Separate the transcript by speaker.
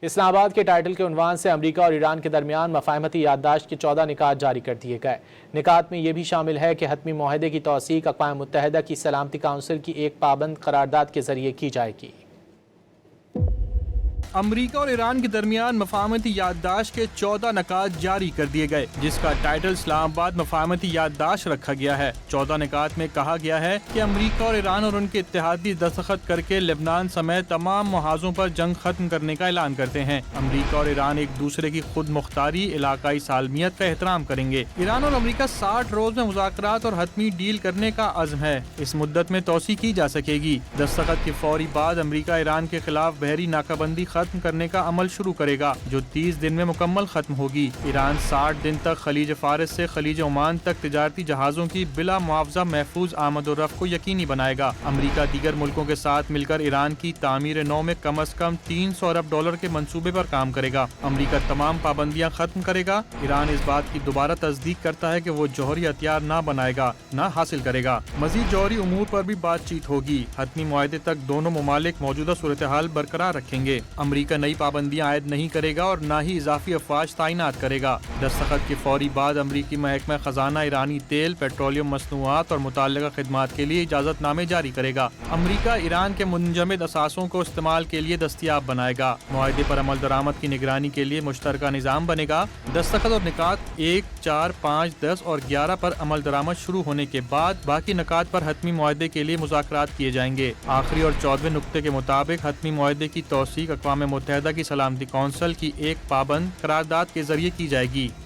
Speaker 1: اسلام آباد کے ٹائٹل کے عنوان سے امریکہ اور ایران کے درمیان مفاہمتی یادداشت کے 14 نکات جاری کر دیے گئے۔ نکات میں یہ بھی شامل ہے کہ حتمی معاہدے کی توثیق اقوام متحدہ کی سلامتی کونسل کی ایک پابند قرارداد کے ذریعے کی جائے گی۔
Speaker 2: امریکہ اور ایران کے درمیان مفاہمتی یادداشت کے 14 نکات جاری کر دیے گئے، جس کا ٹائٹل اسلام آباد مفاہمتی یادداشت رکھا گیا ہے۔ 14 نکات میں کہا گیا ہے کہ امریکہ اور ایران اور ان کے اتحادی دستخط کر کے لبنان سمیت تمام محاذوں پر جنگ ختم کرنے کا اعلان کرتے ہیں۔ امریکہ اور ایران ایک دوسرے کی خود مختاری، علاقائی سالمیت کا احترام کریں گے۔ ایران اور امریکہ 60 روز میں مذاکرات اور حتمی ڈیل کرنے کا عزم ہے۔ اس مدت میں توسیع کی جا سکے گی۔ دستخط کے فوری بعد امریکہ ایران کے خلاف بحری ناکہ بندی ختم کرنے کا عمل شروع کرے گا، جو 30 دن میں مکمل ختم ہوگی۔ ایران 60 دن تک خلیج فارس سے خلیج عمان تک تجارتی جہازوں کی بلا معاوضہ محفوظ آمد و رفت کو یقینی بنائے گا۔ امریکہ دیگر ملکوں کے ساتھ مل کر ایران کی تعمیر نو میں کم از کم $300 ارب کے منصوبے پر کام کرے گا۔ امریکہ تمام پابندیاں ختم کرے گا۔ ایران اس بات کی دوبارہ تصدیق کرتا ہے کہ وہ جوہری ہتھیار نہ بنائے گا، نہ حاصل کرے گا۔ مزید جوہری امور پر بھی بات چیت ہوگی۔ حتمی معاہدے تک دونوں ممالک موجودہ صورتحال برقرار رکھیں گے۔ امریکہ نئی پابندیاں عائد نہیں کرے گا اور نہ ہی اضافی افواج تعینات کرے گا۔ دستخط کے فوری بعد امریکی محکمہ خزانہ ایرانی تیل، پیٹرولیم مصنوعات اور متعلقہ خدمات کے لیے اجازت نامے جاری کرے گا۔ امریکہ ایران کے منجمد اثاثوں کو استعمال کے لیے دستیاب بنائے گا۔ معاہدے پر عمل درآمد کی نگرانی کے لیے مشترکہ نظام بنے گا۔ دستخط اور نکات 1، 4، 5، 10 اور 11 پر عمل درآمد شروع ہونے کے بعد باقی نکات پر حتمی معاہدے کے لیے مذاکرات کیے جائیں گے۔ آخری اور 14ویں نکتے کے مطابق حتمی معاہدے کی توثیق اقوام متحدہ کی سلامتی کونسل کی ایک پابند قرارداد کے ذریعے کی جائے گی۔